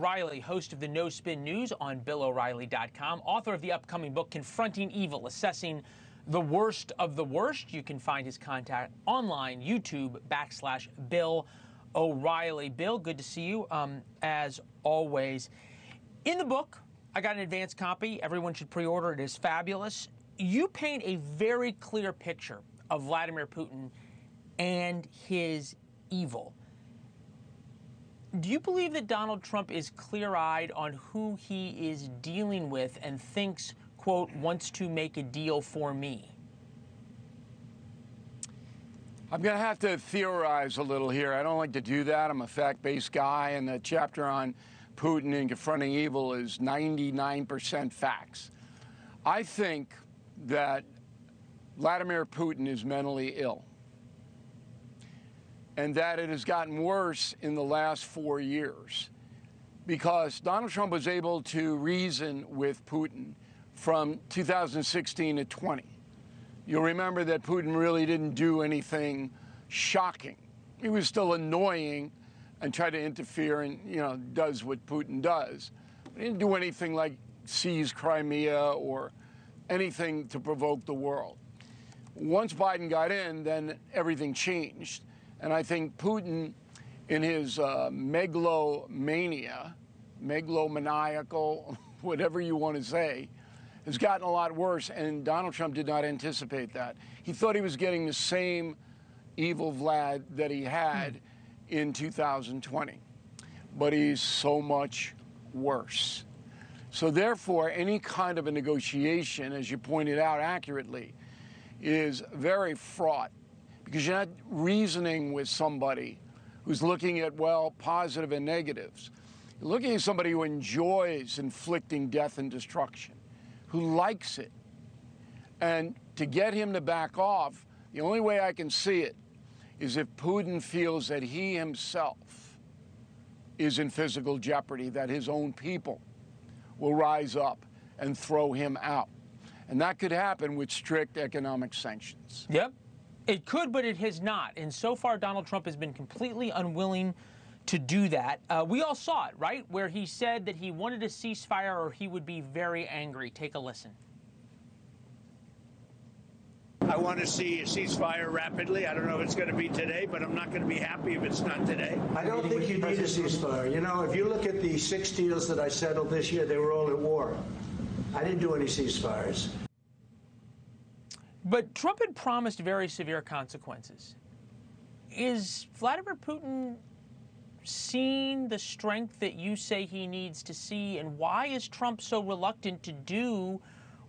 O'Reilly, host of the No Spin News on BillO'Reilly.com, author of the upcoming book, Confronting Evil, Assessing the Worst of the Worst. You can find his contact online, YouTube.com/Bill O'Reilly. Bill, good to see you, as always. In the book, I got an advance copy. Everyone should pre-order. It is fabulous. You paint a very clear picture of Vladimir Putin and his evil. Do you believe that Donald Trump is clear-eyed on who he is dealing with and thinks, quote, wants to make a deal for me? I'm going to have to theorize a little here. I don't like to do that. I'm a fact-based guy, and the chapter on Putin and confronting evil is 99% facts. I think that Vladimir Putin is mentally ill, and that it has gotten worse in the last 4 years because Donald Trump was able to reason with Putin from 2016 to 20. You'll remember that Putin really didn't do anything shocking. He was still annoying and tried to interfere and, does what Putin does. But he didn't do anything like seize Crimea or anything to provoke the world. Once Biden got in, then everything changed. And I think Putin, in his megalomaniacal, whatever you want to say, has gotten a lot worse, and Donald Trump did not anticipate that. He thought he was getting the same evil Vlad that he had in 2020, but he's so much worse. So therefore, any kind of a negotiation, as you pointed out accurately, is very fraught, because you're not reasoning with somebody who's looking at, well, positive and negatives. You're looking at somebody who enjoys inflicting death and destruction, who likes it. And to get him to back off, the only way I can see it is if Putin feels that he himself is in physical jeopardy, that his own people will rise up and throw him out. And that could happen with strict economic sanctions. Yep. It could, but it has not. And so far, Donald Trump has been completely unwilling to do that. We all saw it, right? Where he said that he wanted a ceasefire or he would be very angry. Take a listen. I want to see a ceasefire rapidly. I don't know if it's going to be today, but I'm not going to be happy if it's not today. I don't think you need a ceasefire. If you look at the 6 deals that I settled this year, they were all at war. I didn't do any ceasefires. But Trump had promised very severe consequences. Is Vladimir Putin seeing the strength that you say he needs to see? And why is Trump so reluctant to do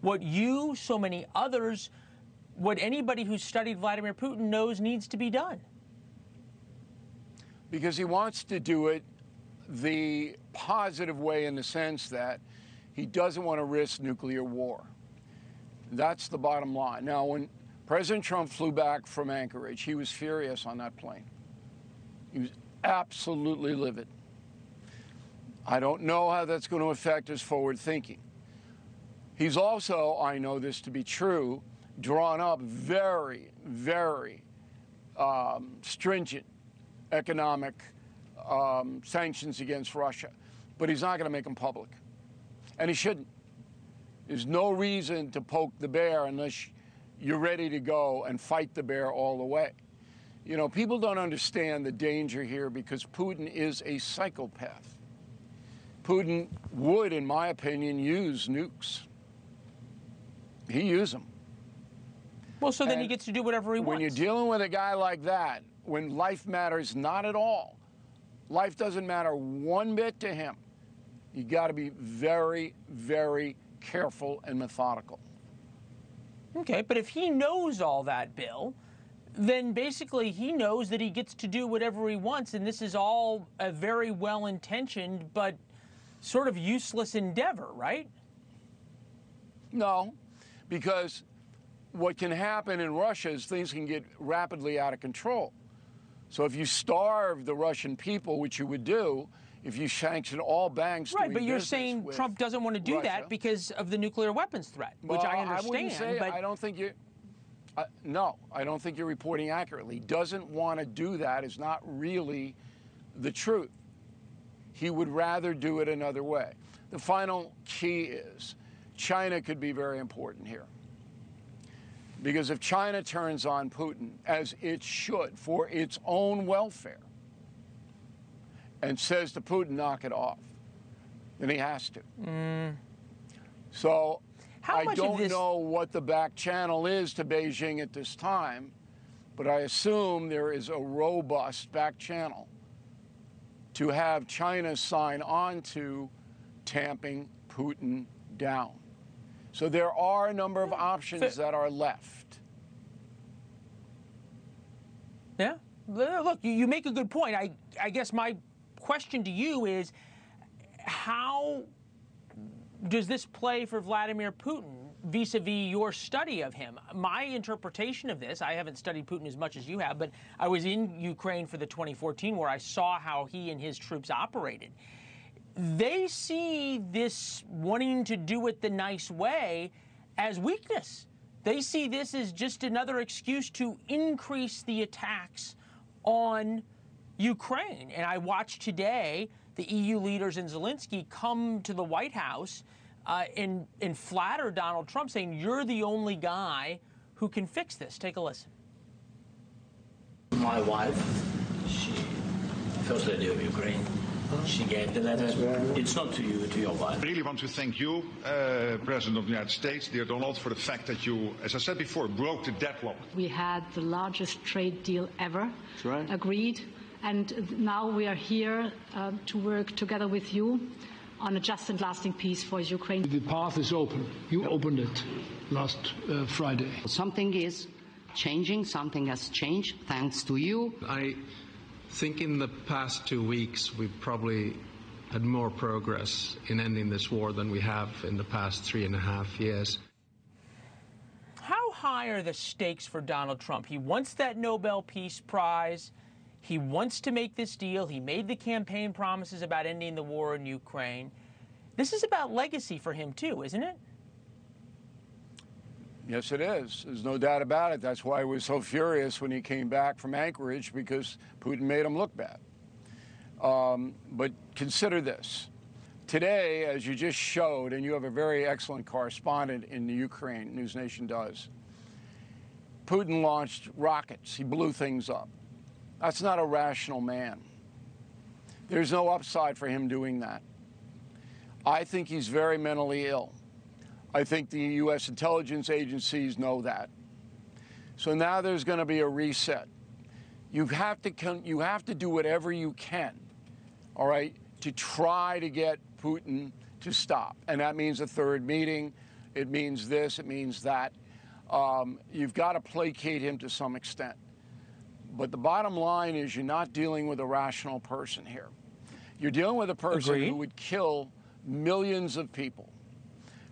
what you, so many others, what anybody who's studied Vladimir Putin knows needs to be done? Because he wants to do it the positive way, in the sense that he doesn't want to risk nuclear war. That's the bottom line. Now, when President Trump flew back from Anchorage, he was furious on that plane. He was absolutely livid. I don't know how that's going to affect his forward thinking. He's also, I know this to be true, drawn up very, very stringent economic sanctions against Russia. But he's not going to make them public. And he shouldn't. There's no reason to poke the bear unless you're ready to go and fight the bear all the way. People don't understand the danger here because Putin is a psychopath. Putin would, in my opinion, use nukes. He used them. Well, so then he gets to do whatever he wants. When you're dealing with a guy like that, when life matters not at all, life doesn't matter one bit to him, you got to be very, very careful and methodical. Okay, but if he knows all that, Bill, then basically he knows that he gets to do whatever he wants, and this is all a very well-intentioned but sort of useless endeavor, right? No, because what can happen in Russia is things can get rapidly out of control. So if you starve the Russian people, which you would do, if you sanction all banks, right? But you're saying Trump doesn't want to do that because of the nuclear weapons threat, which I understand. I wouldn't say, but I don't think you. No, I don't think you're reporting accurately. Doesn't want to do that is not really the truth. he would rather do it another way. The final key is China could be very important here. Because if China turns on Putin, as it should, for its own welfare, and says to Putin, knock it off, then he has to. So I don't know what the back channel is to Beijing at this time, but I assume there is a robust back channel to have China sign on to tamping Putin down. So there are a number of options that are left. Yeah. Look, you make a good point. I guess my question to you is, how does this play for Vladimir Putin vis-a-vis your study of him? My interpretation of this, I haven't studied Putin as much as you have, but I was in Ukraine for the 2014 war. I saw how he and his troops operated. They see this wanting to do it the nice way as weakness. They see this as just another excuse to increase the attacks on Ukraine. And I watched today the EU leaders and Zelensky come to the White House and flatter Donald Trump, saying, you're the only guy who can fix this. Take a listen. My wife, she, First Lady of Ukraine, she gave the letter. It's not to you, to your wife. I really want to thank you, President of the United States, dear Donald, for the fact that you, as I said before, broke the deadlock. We had the largest trade deal ever agreed, and now we are here to work together with you on a just and lasting peace for Ukraine. The path is open. You opened it last Friday. Something is changing. Something has changed thanks to you. I think in the past 2 weeks we've probably had more progress in ending this war than we have in the past 3.5 years. How high are the stakes for Donald Trump? He wants that Nobel Peace Prize. He wants to make this deal. He made the campaign promises about ending the war in Ukraine. This is about legacy for him too, isn't it? Yes, it is. There's no doubt about it. That's why I was so furious when he came back from Anchorage, because Putin made him look bad. But consider this. Today, as you just showed, and you have a very excellent correspondent in the Ukraine, NewsNation does, Putin launched rockets. He blew things up. That's not a rational man. There's no upside for him doing that. I think he's very mentally ill. I think the U.S. intelligence agencies know that. So now there's going to be a reset. You have to do whatever you can, all right, to try to get Putin to stop. And that means a third meeting. It means this. It means that. You've got to placate him to some extent. But the bottom line is you're not dealing with a rational person here. You're dealing with a person who would kill millions of people.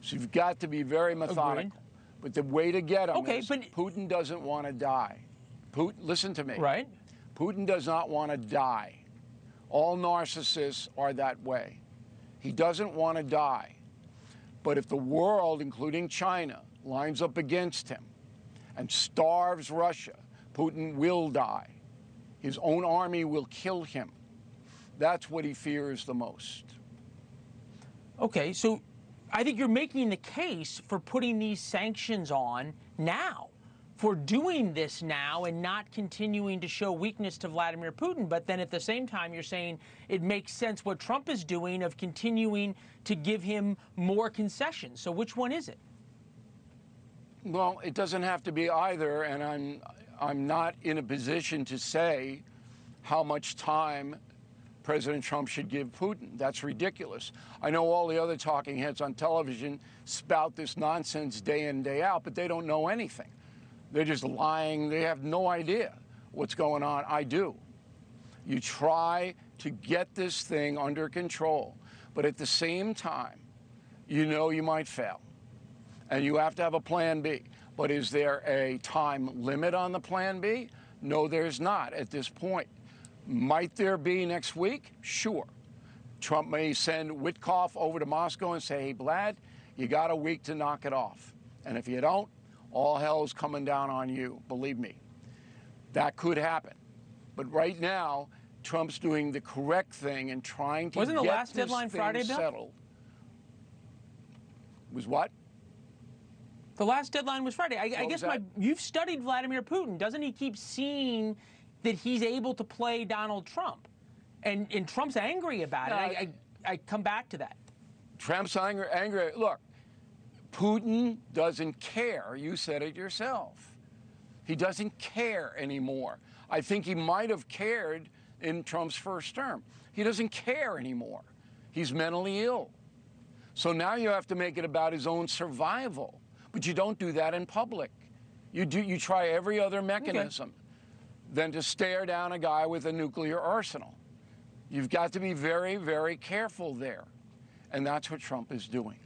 So you've got to be very methodical. But the way to get him is Putin doesn't want to die. Putin, listen to me. Right. Putin does not want to die. All narcissists are that way. He doesn't want to die. But if the world, including China, lines up against him and starves Russia, Putin will die. His own army will kill him. That's what he fears the most. Okay, so I think you're making the case for putting these sanctions on now, for doing this now and not continuing to show weakness to Vladimir Putin. But then at the same time, you're saying it makes sense what Trump is doing of continuing to give him more concessions. So which one is it? Well, it doesn't have to be either, and I'm not in a position to say how much time President Trump should give Putin. That's ridiculous. I know all the other talking heads on television spout this nonsense day in, day out, but they don't know anything. They're just lying. They have no idea what's going on. I do. You try to get this thing under control, but at the same time, you know you might fail, and you have to have a plan B. But is there a time limit on the plan B? No, there's not at this point. Might there be next week? Sure. Trump may send Witkoff over to Moscow and say, hey, Vlad, you got a week to knock it off. And if you don't, all hell's coming down on you, believe me. That could happen. But right now, Trump's doing the correct thing and trying to Wasn't the get last this deadline thing Friday, Bill? settled. Was what? The last deadline was Friday. I guess was that? you've studied Vladimir Putin. Doesn't he keep seeing that he's able to play Donald Trump? And Trump's angry about it. I come back to that. Trump's angry. Look, Putin doesn't care. You said it yourself. He doesn't care anymore. I think he might have cared in Trump's first term. He doesn't care anymore. He's mentally ill. So now you have to make it about his own survival. But you don't do that in public. You try every other mechanism than to stare down a guy with a nuclear arsenal. You've got to be very, very careful there. And that's what Trump is doing.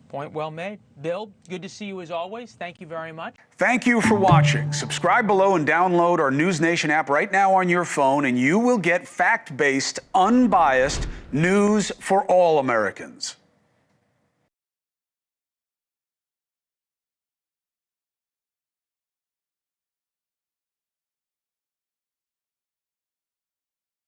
Point well made. Bill, good to see you as always. Thank you very much. Thank you for watching. Subscribe below and download our NewsNation app right now on your phone, and you will get fact-based, unbiased news for all Americans.